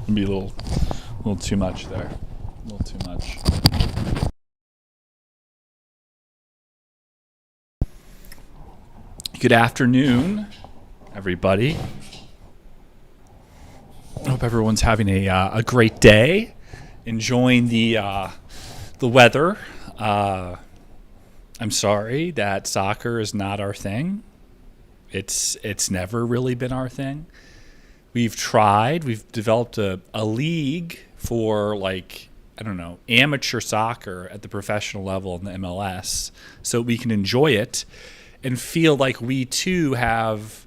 It'd be a little too much there. A little too much. Good afternoon, everybody. I hope everyone's having a great day, enjoying the weather. I'm sorry that soccer is not our thing. It's never really been our thing. We've tried. We've developed a league for, like, I don't know, amateur soccer at the professional level in the MLS, so we can enjoy it and feel like we too have,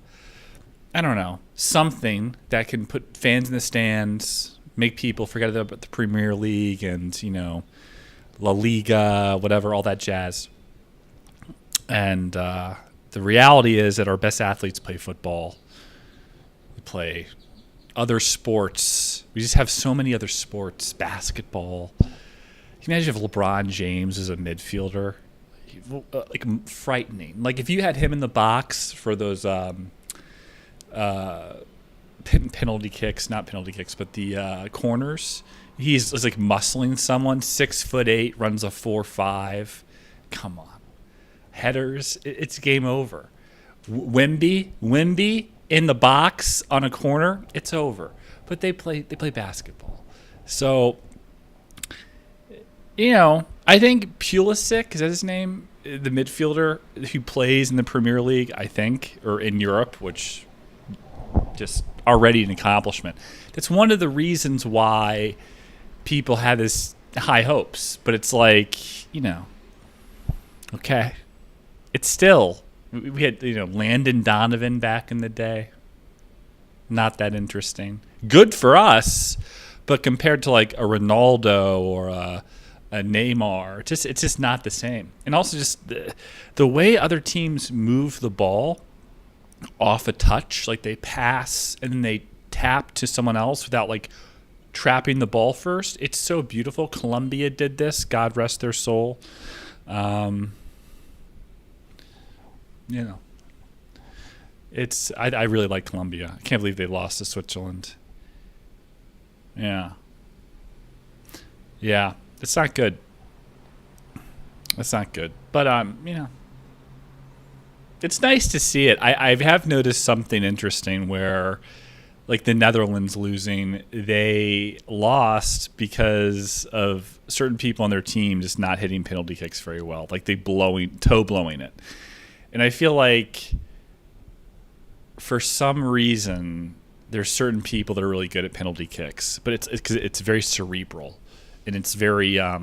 I don't know, something that can put fans in the stands, make people forget about the Premier League and, you know, La Liga, whatever, all that jazz. And the reality is that our best athletes play football. We play other sports. We just have so many other sports. Basketball. Can you imagine if LeBron James is a midfielder? Like, frightening. Like, if you had him in the box for those penalty kicks, not penalty kicks, but the corners, he's like muscling someone. 6'8", runs a 4.5. Come on, headers. It's game over. Wimby in the box on a corner. It's over. But they play basketball. So, you know, I think Pulisic, is that his name? The midfielder who plays in the Premier League, I think, or in Europe, which just already an accomplishment. That's one of the reasons why people had this high hopes. But it's like, you know, okay. It's still, we had, you know, Landon Donovan back in the day. Not that interesting. Good for us, but compared to like a Ronaldo or a Neymar, it's just not the same. And also just the way other teams move the ball off a touch, like they pass and then they tap to someone else without like trapping the ball first. It's so beautiful. Colombia did this. God rest their soul. You know, I really like Colombia. I can't believe they lost to Switzerland. Yeah. It's not good. It's not good. But you know, it's nice to see it. I have noticed something interesting where, like, the Netherlands losing, they lost because of certain people on their team just not hitting penalty kicks very well. Like, they toe blowing it. And I feel like for some reason there's certain people that are really good at penalty kicks, but it's very cerebral. And it's very, I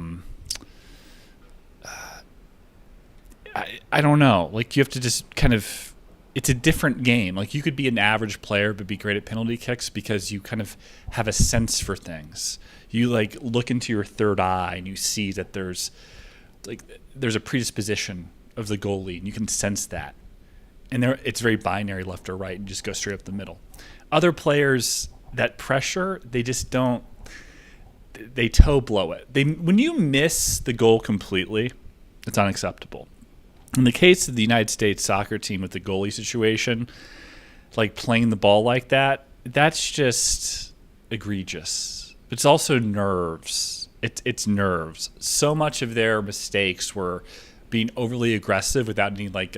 don't know. Like, you have to just kind of, it's a different game. Like, you could be an average player but be great at penalty kicks because you kind of have a sense for things. You, like, look into your third eye and you see that there's a predisposition of the goalie, and you can sense that. And it's very binary, left or right, and just go straight up the middle. Other players, that pressure, they just don't. They toe blow it. When you miss the goal completely, it's unacceptable. In the case of the United States soccer team with the goalie situation, like playing the ball like that, that's just egregious. It's also nerves. It's nerves. So much of their mistakes were being overly aggressive without any like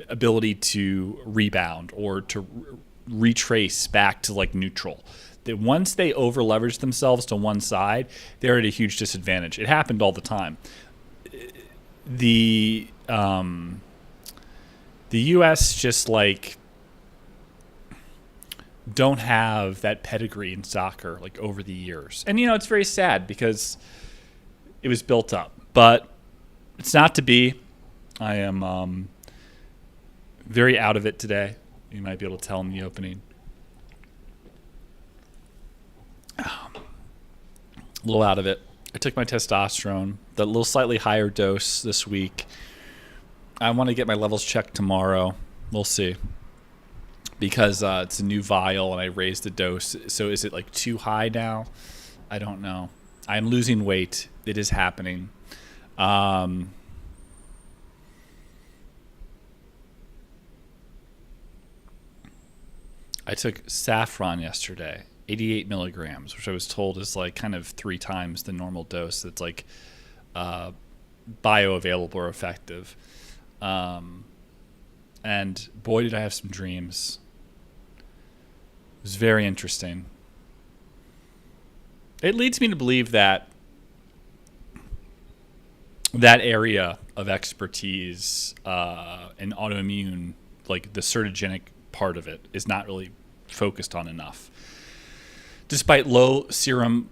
ability to rebound or to retrace back to like neutral. That once they over leverage themselves to one side, they're at a huge disadvantage. It happened all the time. The U.S. just like don't have that pedigree in soccer like over the years, and you know, it's very sad because it was built up, but it's not to be. I am very out of it today. You might be able to tell in the opening. A little out of it. I took my testosterone, the little slightly higher dose this week. I want to get my levels checked tomorrow. We'll see. Because it's a new vial and I raised the dose. So is it like too high now? I don't know. I'm losing weight. It is happening. I took saffron yesterday. 88 milligrams, which I was told is like kind of 3 times the normal dose that's like bioavailable or effective. And boy, did I have some dreams. It was very interesting. It leads me to believe that that area of expertise in autoimmune, like the certogenic part of it, is not really focused on enough. Despite low serum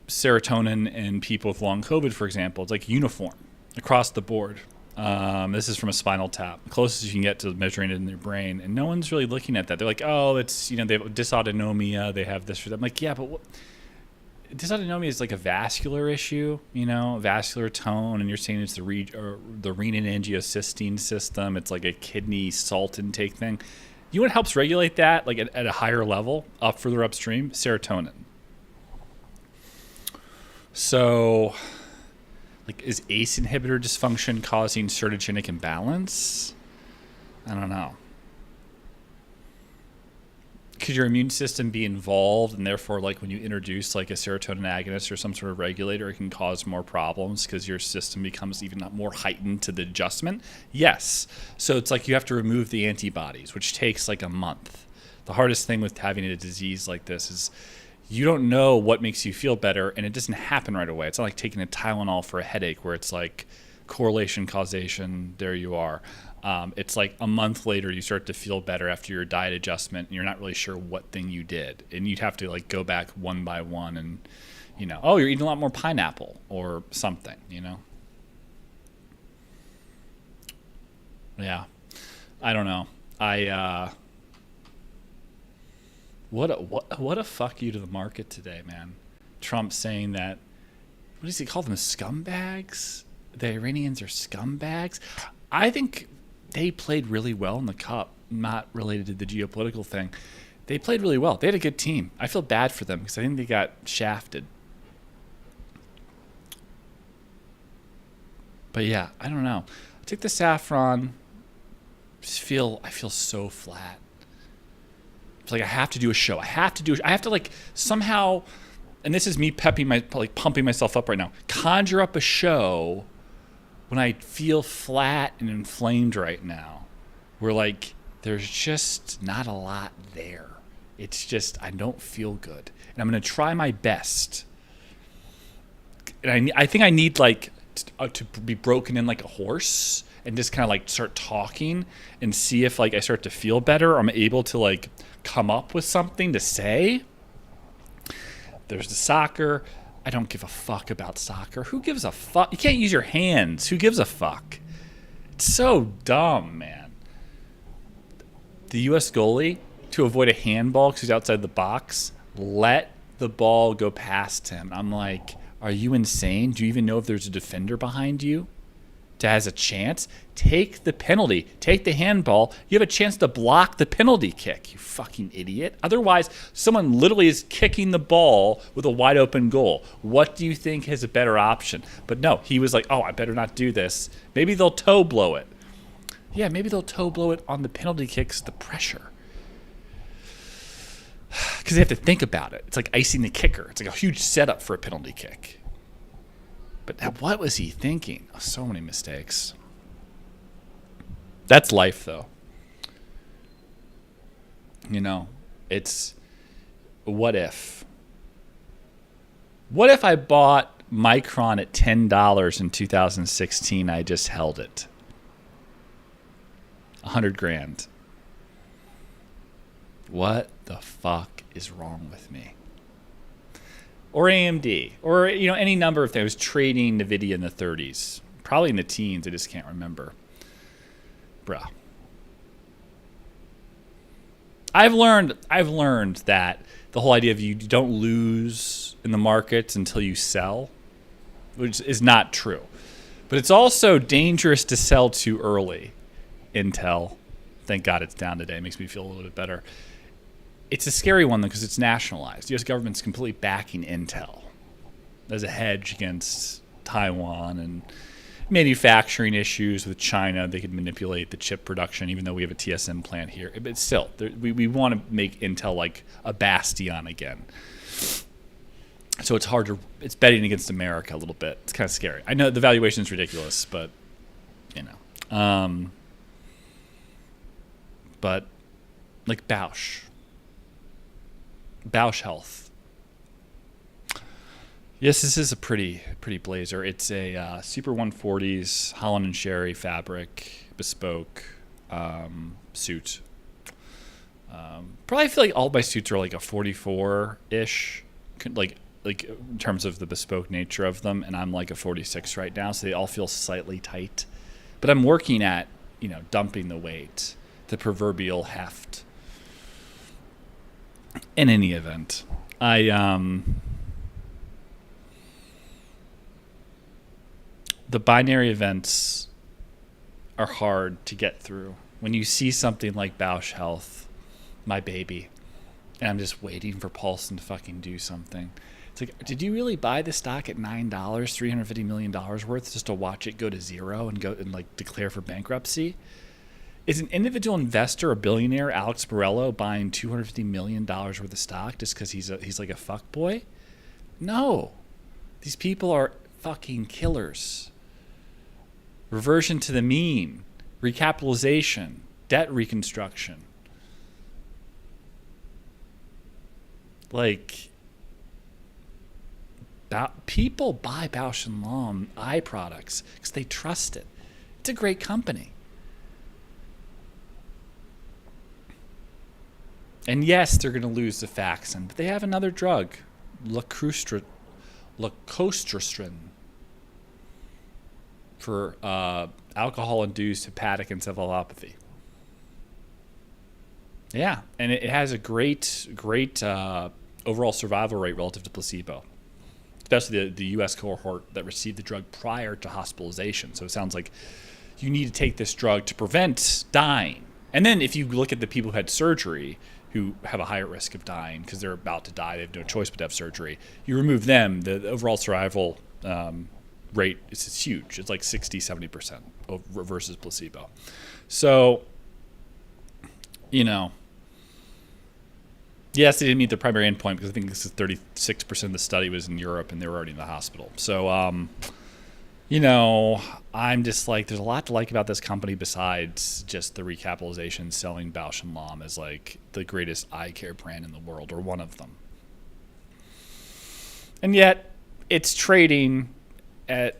serotonin in people with long COVID, for example, it's like uniform across the board. This is from a spinal tap, the closest you can get to measuring it in their brain, and no one's really looking at that. They're like, oh, it's, they have dysautonomia, they have this or that. I'm like, yeah, but what? Dysautonomia is like a vascular issue, vascular tone, and you're saying it's the renin-angiocysteine system. It's like a kidney salt intake thing. You know what helps regulate that, like at a higher level, further upstream? Serotonin. So, like, is ACE inhibitor dysfunction causing certogenic imbalance? I don't know. Could your immune system be involved, and therefore, like, when you introduce like a serotonin agonist or some sort of regulator, it can cause more problems because your system becomes even more heightened to the adjustment? Yes. So it's like you have to remove the antibodies, which takes like a month. The hardest thing with having a disease like this is you don't know what makes you feel better, and it doesn't happen right away. It's not like taking a Tylenol for a headache where it's like correlation, causation, there you are. It's like a month later you start to feel better after your diet adjustment, and you're not really sure what thing you did. And you'd have to like go back one by one and, oh, you're eating a lot more pineapple or something, Yeah. I don't know. What a fuck you to the market today, man. Trump saying that, what does he call them, scumbags? The Iranians are scumbags? I think they played really well in the Cup, not related to the geopolitical thing. They played really well. They had a good team. I feel bad for them because I think they got shafted. But yeah, I don't know. I take the saffron. I feel so flat. It's like I have to do a show. I have to like somehow, and this is me pumping myself up right now. Conjure up a show when I feel flat and inflamed right now, where like there's just not a lot there. It's just I don't feel good, and I'm gonna try my best. And I think I need like to be broken in like a horse and just kind of like start talking and see if like I start to feel better, or I'm able to like come up with something to say. There's the soccer. I don't give a fuck about soccer. Who gives a fuck? You can't use your hands. Who gives a fuck? It's so dumb, man. The U.S. goalie, to avoid a handball because he's outside the box, let the ball go past him. I'm like, are you insane? Do you even know if there's a defender behind you that has a chance? Take the penalty. Take the handball. You have a chance to block the penalty kick, you fucking idiot. Otherwise, someone literally is kicking the ball with a wide open goal. What do you think is a better option? But no, he was like, oh, I better not do this. Maybe they'll toe blow it. Yeah, maybe they'll toe blow it on the penalty kicks, the pressure. Because they have to think about it. It's like icing the kicker. It's like a huge setup for a penalty kick. But now, what was he thinking? Oh, so many mistakes. That's life, though. It's what if? What if I bought Micron at $10 in 2016? I just held it. 100 grand. What the fuck is wrong with me? Or AMD, or any number of things. I was trading NVIDIA in the 30s, probably in the teens. I just can't remember. Bruh. I've learned that the whole idea of you don't lose in the markets until you sell, which is not true. But it's also dangerous to sell too early. Intel, thank God it's down today. It makes me feel a little bit better. It's a scary one, though, because it's nationalized. The U.S. government's completely backing Intel as a hedge against Taiwan. And manufacturing issues with China. They could manipulate the chip production, even though we have a TSM plant here. But still, we want to make Intel like a bastion again. So it's hard to, it's betting against America a little bit. It's kind of scary. I know the valuation is ridiculous, but, you know. But like Bausch Health. Yes, this is a pretty blazer. It's a Super 140s Holland and Sherry fabric, bespoke suit. Probably feel like all my suits are like a 44-ish, like in terms of the bespoke nature of them, and I'm like a 46 right now, so they all feel slightly tight. But I'm working at, you know, dumping the weight, the proverbial heft. In any event, the binary events are hard to get through. When you see something like Bausch Health, my baby, and I'm just waiting for Paulson to fucking do something. It's like, did you really buy the stock at $9, $350 million worth, just to watch it go to zero and go and like declare for bankruptcy? Is an individual investor, a billionaire, Alex Borello, buying $250 million worth of stock just because he's like a fuckboy? No. These people are fucking killers. Reversion to the mean, recapitalization, debt reconstruction. Like, people buy Bausch & Lomb eye products because they trust it. It's a great company. And yes, they're going to lose the Faxon, but they have another drug, lacostrin, for alcohol-induced hepatic encephalopathy. Yeah, and it has a great overall survival rate relative to placebo, especially the U.S. cohort that received the drug prior to hospitalization. So it sounds like you need to take this drug to prevent dying. And then if you look at the people who had surgery, who have a higher risk of dying because they're about to die, they have no choice but to have surgery, you remove them, the overall survival rate is huge. It's like 60-70% versus placebo. So, you know, yes, they didn't meet the primary endpoint because I think this is 36% of the study was in Europe and they were already in the hospital. So, you know, I'm just like, there's a lot to like about this company besides just the recapitalization, selling Bausch & Lomb as like the greatest eye care brand in the world, or one of them. And yet it's trading at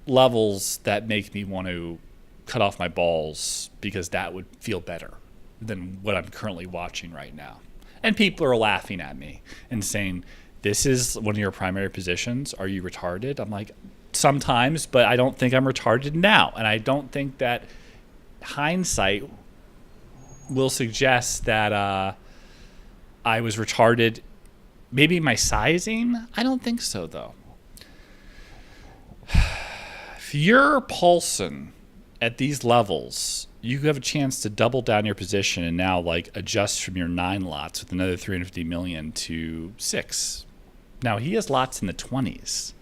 levels that make me want to cut off my balls because that would feel better than what I'm currently watching right now. And people are laughing at me and saying, this is one of your primary positions. Are you retarded? I'm like, sometimes, but I don't think I'm retarded now. And I don't think that hindsight will suggest that I was retarded. Maybe my sizing? I don't think so, though. If you're Paulson at these levels, you have a chance to double down your position and now like adjust from your 9 lots with another 350 million to 6. Now he has lots in the 20s.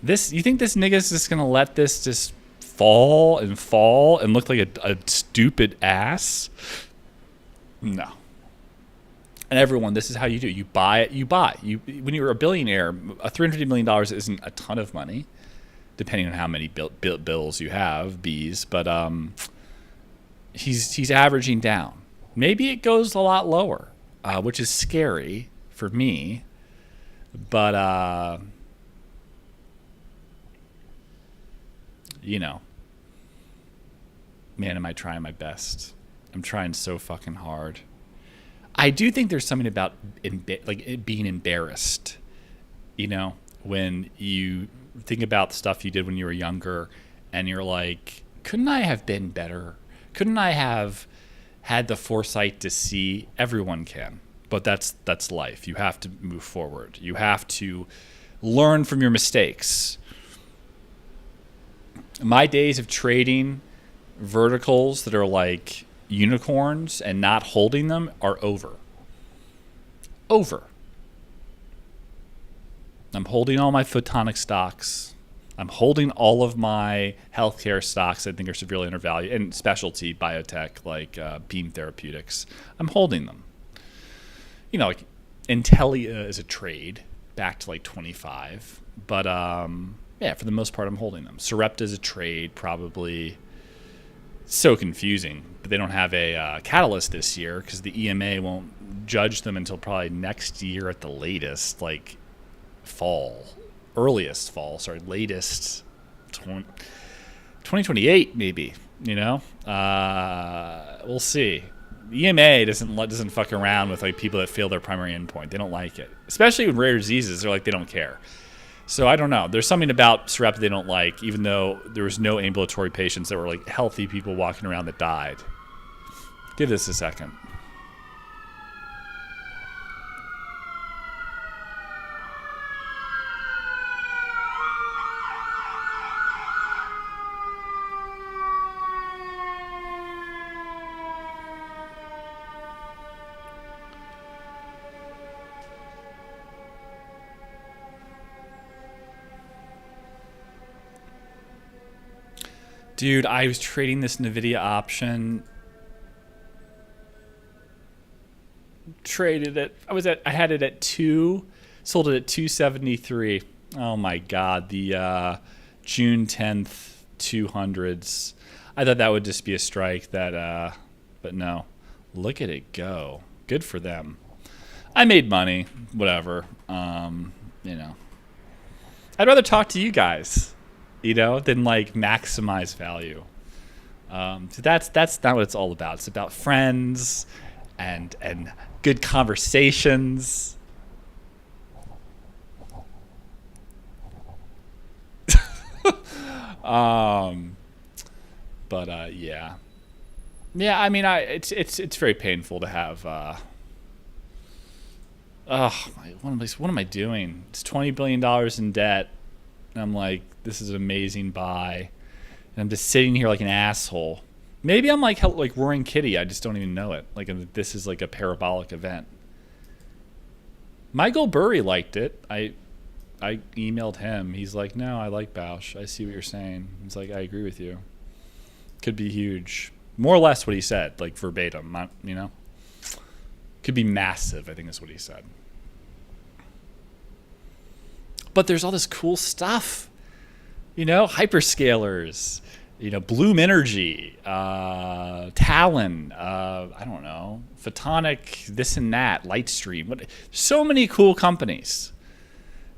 You think this nigga's just gonna let this just fall and look like a stupid ass? No. And everyone, this is how you do. You buy it. You buy. When you're a billionaire, $350 million isn't a ton of money, depending on how many bills you have, B's. But he's averaging down. Maybe it goes a lot lower, which is scary for me. But you know, man, am I trying my best? I'm trying so fucking hard. I do think there's something about being embarrassed, you know, when you think about the stuff you did when you were younger and you're like, couldn't I have been better? Couldn't I have had the foresight to see? Everyone can, but that's life. You have to move forward. You have to learn from your mistakes. My days of trading verticals that are like unicorns and not holding them are over. I'm holding all my photonic stocks. I'm holding all of my healthcare stocks I think are severely undervalued, and specialty biotech like Beam Therapeutics. I'm holding them. You know, like Intelia is a trade back to like 25, but yeah, for the most part, I'm holding them. Sarepta is a trade, probably. So confusing, but they don't have a catalyst this year because the EMA won't judge them until probably next year at the latest, like latest 2028 maybe, you know. We'll see. The EMA doesn't fuck around with like people that fail their primary endpoint. They don't like it, especially with rare diseases. They're like, they don't care. So I don't know. There's something about Sarepta they don't like, even though there was no ambulatory patients that were like healthy people walking around that died. Give this a second. Dude, I was trading this NVIDIA option. Traded it. I had it at 2, sold it at 273. Oh my god, the June 10th 200s. I thought that would just be a strike that but no. Look at it go. Good for them. I made money, whatever. You know. I'd rather talk to you guys. You know, than like maximize value. So that's not what it's all about. It's about friends and good conversations. Yeah. I mean, it's very painful to have. What am I doing? It's $20 billion in debt. And I'm like, this is an amazing buy. And I'm just sitting here like an asshole. Maybe I'm like Roaring Kitty. I just don't even know it. Like, this is like a parabolic event. Michael Burry liked it. I emailed him. He's like, no, I like Bausch. I see what you're saying. He's like, I agree with you. Could be huge. More or less what he said, like verbatim, you know? Could be massive, I think is what he said. But there's all this cool stuff, you know, hyperscalers, you know, Bloom Energy, Talon, I don't know, Photonic, this and that, Lightstream. So many cool companies.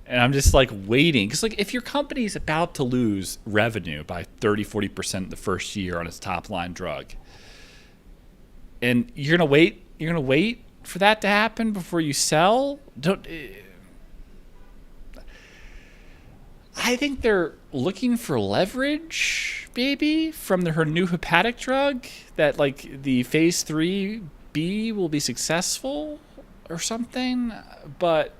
And I'm just like waiting. Because like if your company's about to lose revenue by 30-40% the first year on its top line drug, and you're going to wait for that to happen before you sell? I think they're looking for leverage, maybe, from her new hepatic drug, that like the phase 3B will be successful or something. But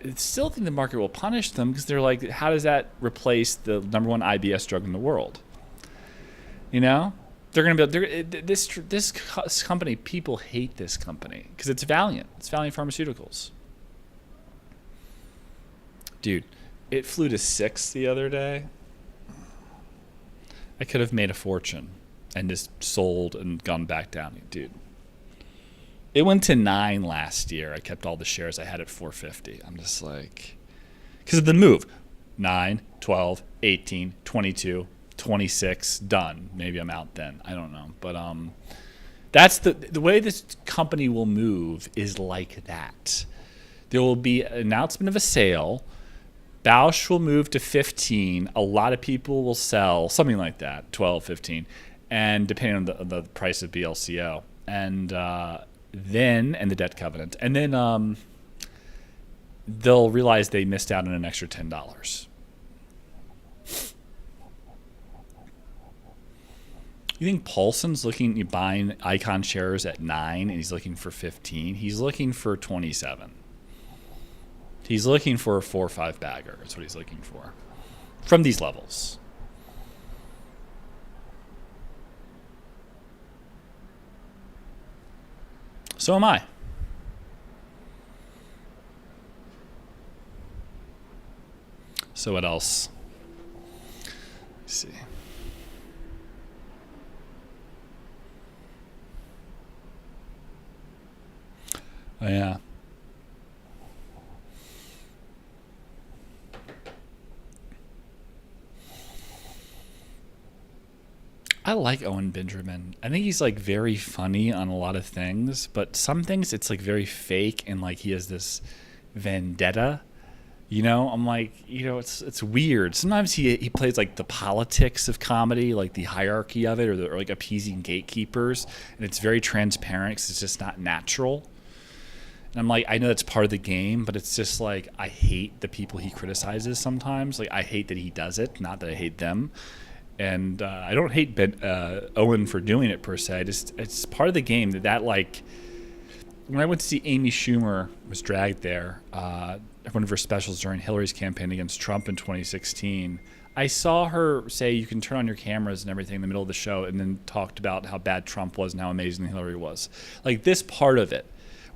I still think the market will punish them because they're like, how does that replace the number one IBS drug in the world? You know, they're going to be this company. People hate this company because it's Valiant. It's Valiant Pharmaceuticals, dude. It flew to 6 the other day. I could have made a fortune and just sold and gone back down. Dude, it went to 9 last year. I kept all the shares I had at 450. I'm just like, because of the move. 9, 12, 18, 22, 26, done. Maybe I'm out then. I don't know. But that's the way this company will move is like that. There will be an announcement of a sale. Bausch will move to 15. A lot of people will sell, something like that, 12, 15, and depending on the price of BLCO, and the debt covenant, and then they'll realize they missed out on an extra $10. You think Paulson's buying Icon shares at 9, and he's looking for 15? He's looking for 27. He's looking for a 4 or 5 bagger. That's what he's looking for from these levels. So am I. So what else? see. Oh, yeah. I like Owen Benjamin. I think he's like very funny on a lot of things, but some things it's like very fake and like he has this vendetta. You know, I'm like, you know, it's weird. Sometimes he plays like the politics of comedy, like the hierarchy of it, or like appeasing gatekeepers, and it's very transparent because it's just not natural. And I'm like, I know that's part of the game, but it's just like I hate the people he criticizes sometimes. Like I hate that he does it, not that I hate them. And I don't hate Owen for doing it per se. It's part of the game that like when I went to see Amy Schumer was dragged there, one of her specials during Hillary's campaign against Trump in 2016. I saw her say you can turn on your cameras and everything in the middle of the show, and then talked about how bad Trump was and how amazing Hillary was. Like this part of it,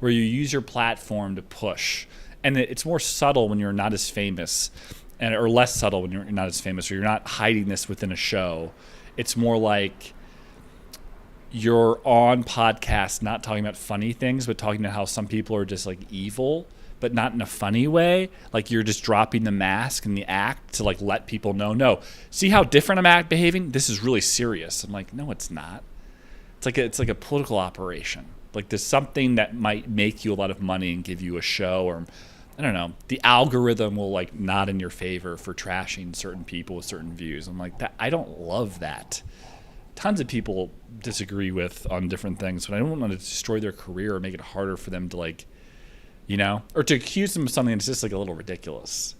where you use your platform to push, and it's more subtle when you're not as famous. Or less subtle when you're not as famous, or you're not hiding this within a show. It's more like you're on podcasts not talking about funny things, but talking about how some people are just like evil, but not in a funny way. Like you're just dropping the mask and the act to like let people know, no, see how different I'm behaving? This is really serious. I'm like, no, it's not. It's like a political operation. Like there's something that might make you a lot of money and give you a show, or I don't know, the algorithm will like nod in your favor for trashing certain people with certain views. I'm like, that I don't love that. Tons of people disagree with on different things, but I don't want to destroy their career or make it harder for them to like, you know, or to accuse them of something that's just like a little ridiculous.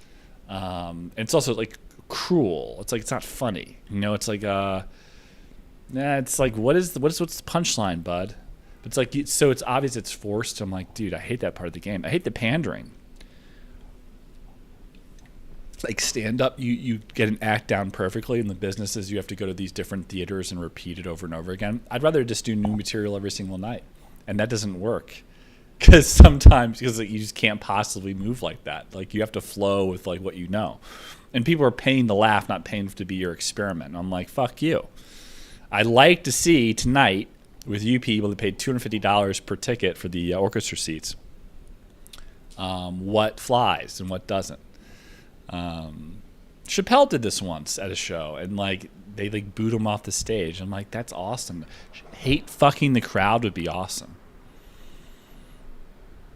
And it's also like cruel. It's like, it's not funny. You know, it's like, it's like, what's the punchline, bud? But it's like, so it's obvious it's forced. I'm like, dude, I hate that part of the game. I hate the pandering. Like stand up, you get an act down perfectly, and the business is you have to go to these different theaters and repeat it over and over again. I'd rather just do new material every single night, and that doesn't work because sometimes like, you just can't possibly move like that. Like you have to flow with like what you know, and people are paying to laugh, not paying to be your experiment. And I'm like, fuck you. I'd like to see tonight with you people that paid $250 per ticket for the orchestra seats, what flies and what doesn't. Chappelle did this once at a show, and like they like booed him off the stage. I'm like, that's awesome. Hate fucking the crowd would be awesome.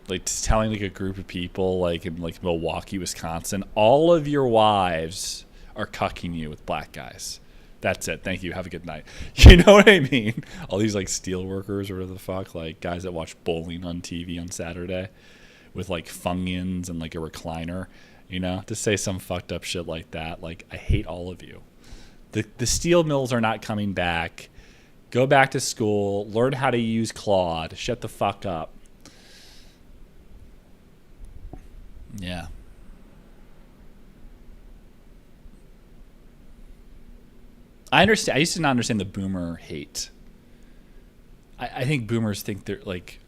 Like just telling like a group of people like in like Milwaukee, Wisconsin, all of your wives are cucking you with black guys. That's it. Thank you. Have a good night. You know what I mean? All these like steel workers or whatever the fuck, like guys that watch bowling on TV on Saturday with like Funyuns and like a recliner. You know, to say some fucked up shit like that. Like, I hate all of you. The steel mills are not coming back. Go back to school. Learn how to use Claude. Shut the fuck up. Yeah. I understand. I used to not understand the boomer hate. I think boomers think they're like,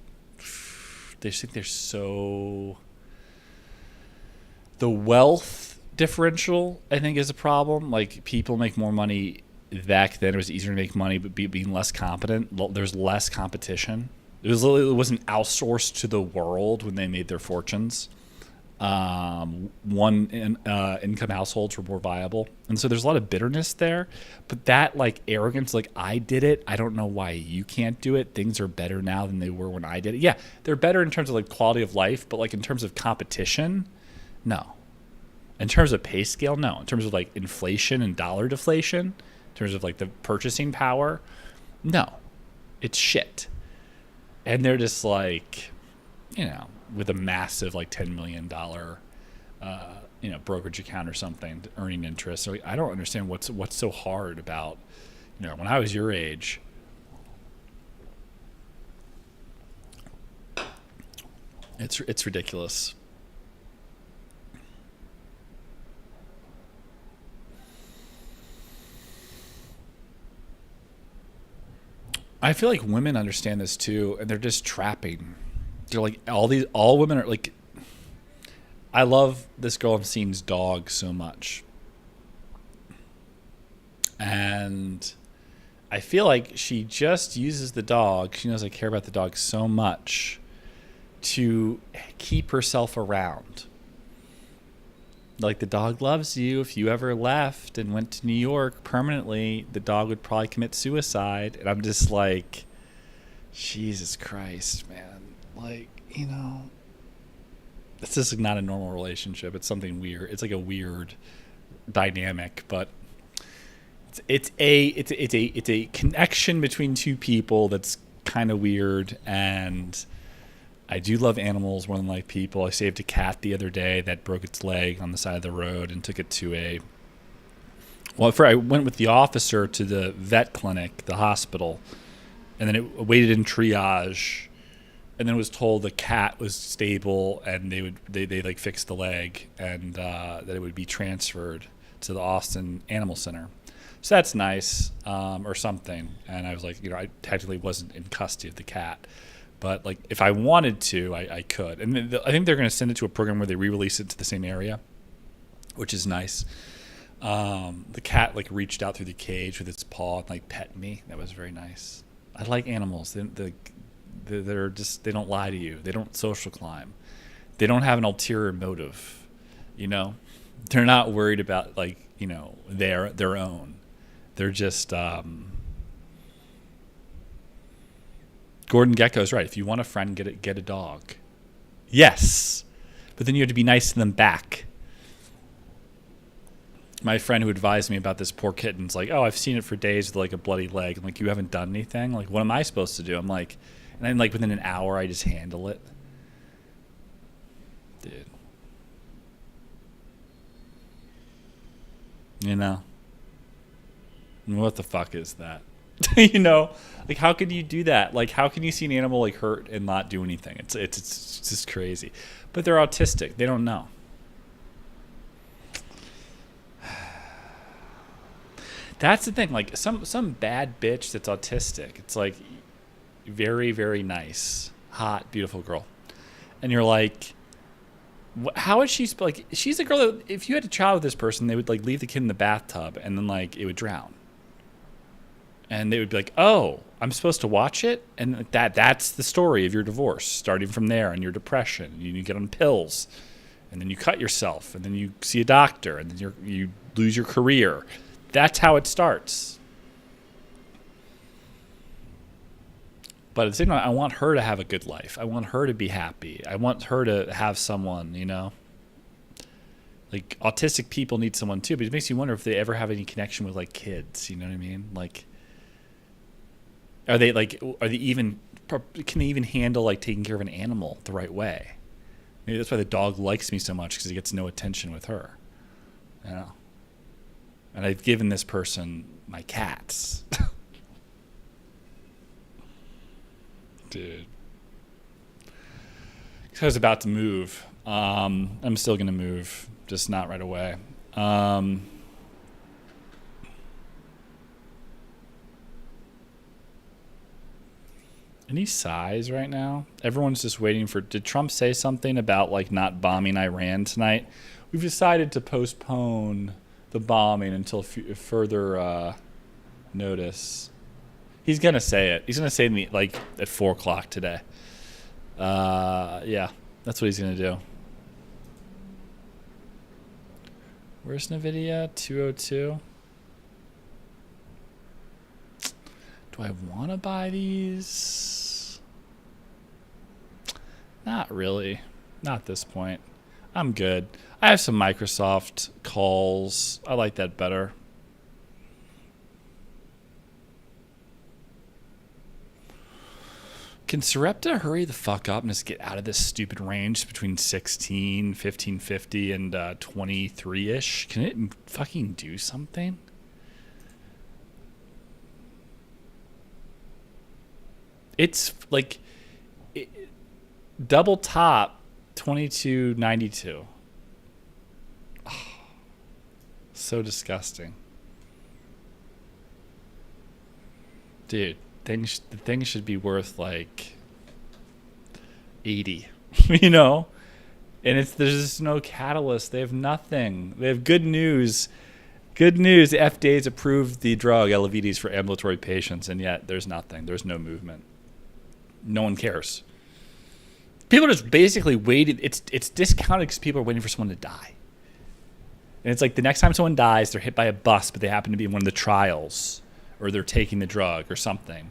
they think they're so... The wealth differential, I think, is a problem. Like, people make more money back then. It was easier to make money, but being less competent. There's less competition. It wasn't outsourced to the world when they made their fortunes. Income households were more viable. And so there's a lot of bitterness there. But that, like, arrogance, like, I did it. I don't know why you can't do it. Things are better now than they were when I did it. Yeah, they're better in terms of, like, quality of life. But, like, in terms of competition... No. In terms of pay scale, no. In terms of like inflation and dollar deflation, in terms of like the purchasing power, no. It's shit. And they're just like, you know, with a massive like $10 million, brokerage account or something, earning interest. So I don't understand what's so hard about, you know, when I was your age. It's ridiculous. I feel like women understand this too, and they're just trapping. They're like all women are like. I love this girl I've seen's dog so much. And I feel like she just uses the dog. She knows I care about the dog so much to keep herself around. Like, the dog loves you. If you ever left and went to New York permanently, the dog would probably commit suicide. And I'm just like, Jesus Christ, man. Like, you know, it's just not a normal relationship. It's something weird. It's like a weird dynamic, but it's a connection between two people that's kind of weird. And I do love animals more than like people. I saved a cat the other day that broke its leg on the side of the road and took it to I went with the officer to the vet clinic, the hospital, and then it waited in triage, and then was told the cat was stable and they like fixed the leg, and that it would be transferred to the Austin Animal Center. So that's nice, or something. And I was like, you know, I technically wasn't in custody of the cat. But like, if I wanted to, I could. And I think they're going to send it to a program where they re-release it to the same area, which is nice. The cat like reached out through the cage with its paw and like pet me. That was very nice. I like animals. They're just, they don't lie to you. They don't social climb. They don't have an ulterior motive. You know, they're not worried about like, you know, their own. They're just. Gordon Gecko's right. If you want a friend, get a dog. Yes, but then you have to be nice to them back. My friend who advised me about this poor kitten's like, oh, I've seen it for days with like a bloody leg. I'm like, you haven't done anything? Like, what am I supposed to do? I'm like, and then like within an hour, I just handle it. Dude. You know? What the fuck is that? You know, like, how can you do that? Like, how can you see an animal like hurt and not do anything? It's just crazy. But they're autistic. They don't know. That's the thing. Like, some bad bitch that's autistic. It's like very, very nice, hot, beautiful girl, and you're like, how is she like? She's a girl that if you had a child with this person, they would like leave the kid in the bathtub and then like it would drown. And they would be like, oh, I'm supposed to watch it? And that's the story of your divorce, starting from there, and your depression. You get on pills, and then you cut yourself, and then you see a doctor, and then you lose your career. That's how it starts. But at the same time, I want her to have a good life. I want her to be happy. I want her to have someone, you know? Like, autistic people need someone too, but it makes you wonder if they ever have any connection with, like, kids. You know what I mean? Like, can they even handle like taking care of an animal the right way? Maybe that's why the dog likes me so much, because he gets no attention with her. You know? And I've given this person my cats. Dude. I was about to move. I'm still going to move, just not right away. Any size right now? Everyone's just waiting for... Did Trump say something about like not bombing Iran tonight? We've decided to postpone the bombing until further notice. He's going to say it. He's going to say it like at 4 o'clock today. Yeah, that's what he's going to do. Where's NVIDIA? 202. Do I want to buy these? Not really. Not at this point. I'm good. I have some Microsoft calls. I like that better. Can Sarepta hurry the fuck up and just get out of this stupid range between 16, 1550, and 23-ish? Can it fucking do something? It's like double top 2292. Oh, so disgusting. Dude, the thing should be worth like 80, you know? And there's just no catalyst. They have nothing. They have good news Good news. The FDA's approved the drug LVDs for ambulatory patients, and yet there's nothing. There's no movement. No one cares. People are just basically waiting. It's discounted because people are waiting for someone to die. And it's like the next time someone dies, they're hit by a bus, but they happen to be in one of the trials, or they're taking the drug or something.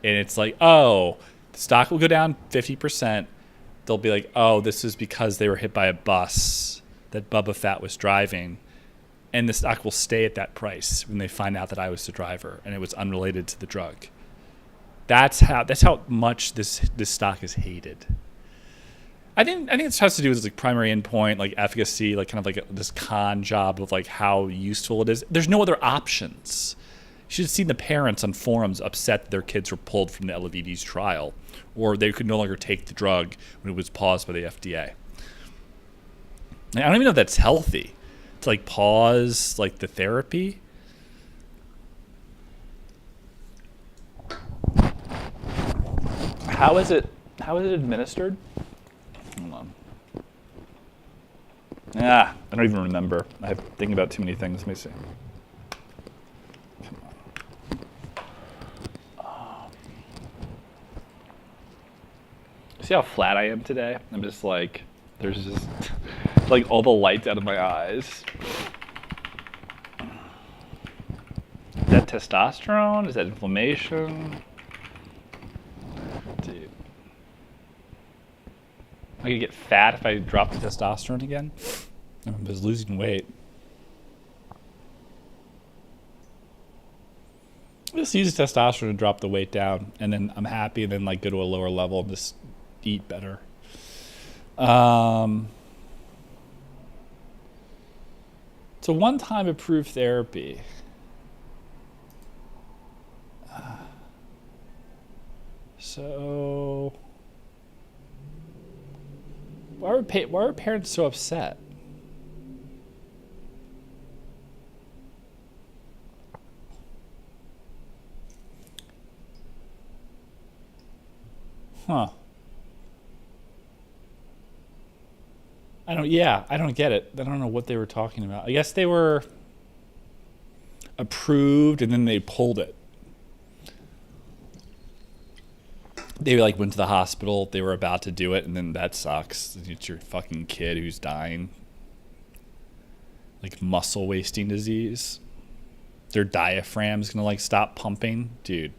And it's like, oh, the stock will go down 50%. They'll be like, oh, this is because they were hit by a bus that Bubba Fett was driving. And the stock will stay at that price when they find out that I was the driver and it was unrelated to the drug. That's how much this stock is hated. I think this has to do with like primary endpoint, like efficacy, like kind of like this con job of like how useful it is. There's no other options. You should have seen the parents on forums upset that their kids were pulled from the LVD's trial, or they could no longer take the drug when it was paused by the FDA. I don't even know if that's healthy to like pause like the therapy. How is it administered? Hold on. I don't even remember. I'm thinking about too many things. Let me see. Come on. See how flat I am today? I'm just like, there's just like all the lights out of my eyes. Is that testosterone? Is that inflammation? Dude. I could get fat if I drop the testosterone again. I'm just losing weight. Just use testosterone to drop the weight down, and then I'm happy, and then like go to a lower level and just eat better. It's a one-time approved therapy. So why are parents so upset? Huh. I don't get it. I don't know what they were talking about. I guess they were approved and then they pulled it. They like went to the hospital, they were about to do it, and then that sucks. It's your fucking kid who's dying. Like muscle wasting disease. Their diaphragm's gonna like stop pumping. Dude.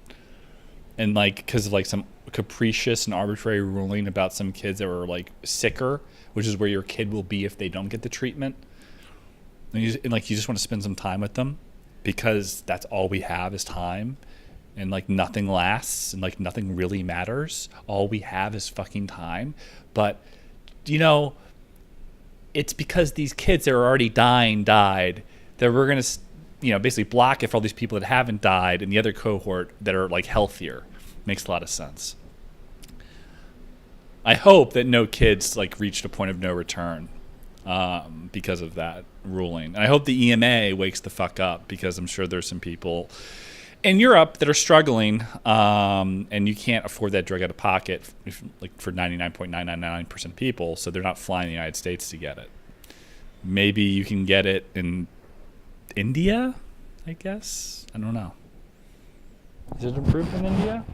And like because of like some capricious and arbitrary ruling about some kids that were like sicker, which is where your kid will be if they don't get the treatment. And you just want to spend some time with them because that's all we have is time. And like nothing lasts and like nothing really matters. All we have is fucking time. But you know, it's because these kids that are already died that we're gonna, you know, basically block it for all these people that haven't died and the other cohort that are like healthier. Makes a lot of sense. I hope that no kids like reached a point of no return because of that ruling. And I hope the EMA wakes the fuck up because I'm sure there's some people in Europe that are struggling, and you can't afford that drug out of pocket like for 99.999% of people, so they're not flying to the United States to get it. Maybe you can get it in India, I guess. I don't know. Is it approved in India?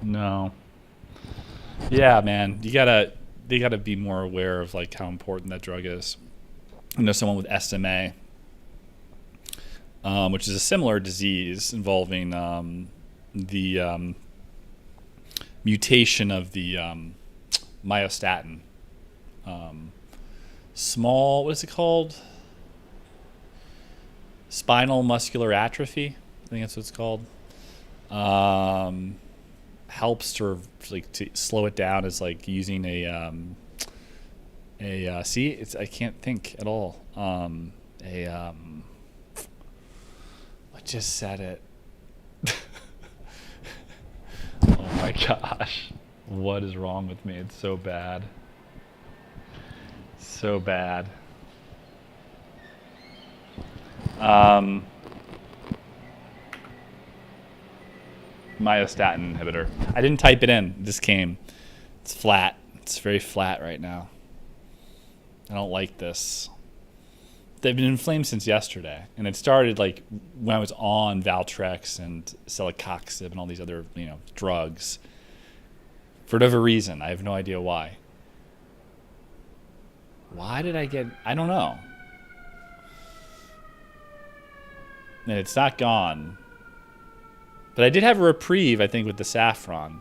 No. Yeah, man. They gotta be more aware of like how important that drug is. I know someone with SMA, which is a similar disease involving the mutation of the myostatin. What is it called? Spinal muscular atrophy. I think that's what it's called. Helps to slow it down is like using I can't think at all. I just said it. Oh my gosh. What is wrong with me? It's so bad. So bad. Myostatin inhibitor. I didn't type it in. It just came. It's flat. It's very flat right now. I don't like this. They've been inflamed since yesterday, and it started like when I was on Valtrex and celecoxib and all these other drugs. For whatever reason, I have no idea why. Why did I get? I don't know. And it's not gone. But I did have a reprieve, I think, with the saffron.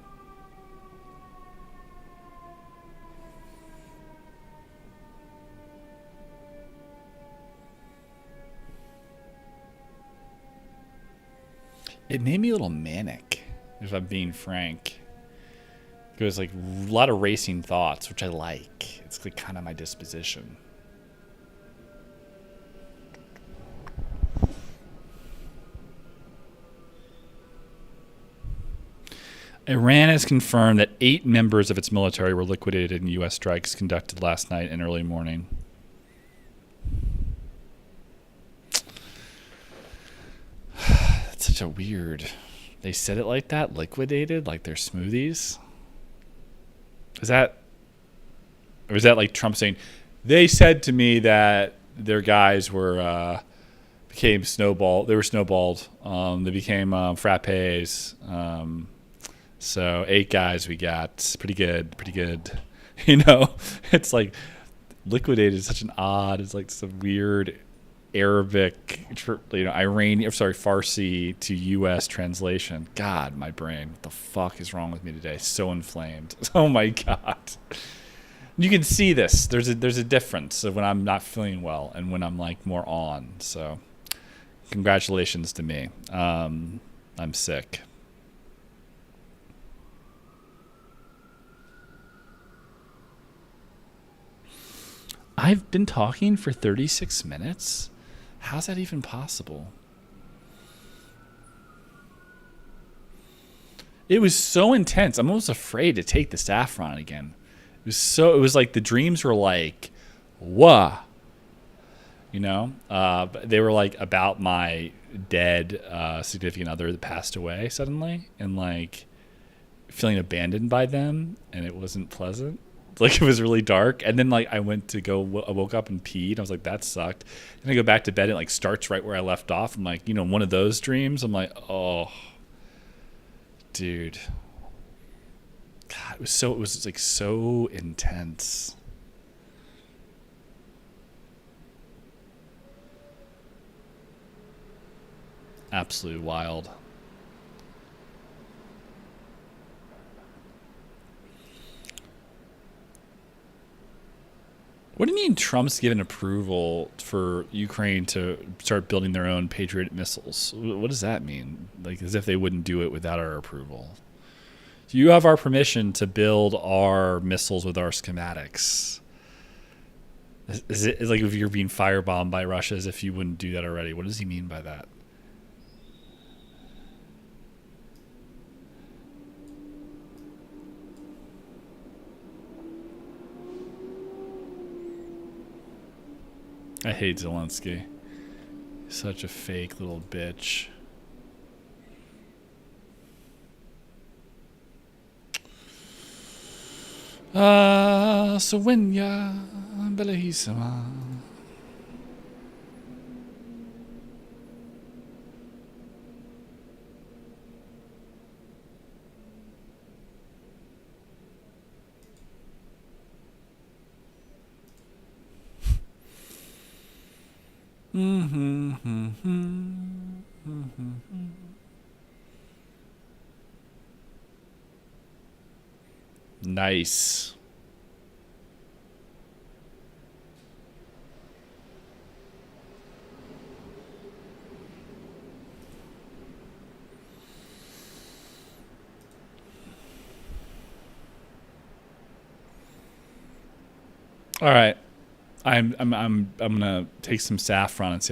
It made me a little manic, if I'm being frank. It was like a lot of racing thoughts, which I like. It's like kind of my disposition. Iran has confirmed that 8 members of its military were liquidated in U.S. strikes conducted last night and early morning. That's such a weird... They said it like that? Liquidated? Like they're smoothies? Is that... Or is that like Trump saying, they said to me that their guys were... became snowballed. They were snowballed. They became frappes. So 8 guys we got. Pretty good. Pretty good. It's like liquidated is such an odd, it's like some weird Arabic, Iranian, sorry, Farsi to U.S. translation. God, my brain. What the fuck is wrong with me today? So inflamed. Oh my God. You can see this. There's a difference of when I'm not feeling well and when I'm like more on. So congratulations to me. I'm sick. I've been talking for 36 minutes? How's that even possible? It was so intense. I'm almost afraid to take the saffron again. It was like the dreams were like, whoa. But they were like about my dead significant other that passed away suddenly, and like feeling abandoned by them, and it wasn't pleasant. Like it was really dark, and then like I woke up and peed. I was like, that sucked. And I go back to bed, and it like starts right where I left off. I'm like, one of those dreams. I'm like, oh, dude, God, it was like so intense. Absolutely wild. What do you mean Trump's given approval for Ukraine to start building their own Patriot missiles? What does that mean? Like as if they wouldn't do it without our approval. You have our permission to build our missiles with our schematics. Is it like if you're being firebombed by Russia as if you wouldn't do that already? What does he mean by that? I hate Zelensky. Such a fake little bitch. Sowenya bellissima. Nice. All right. I'm gonna take some saffron and see how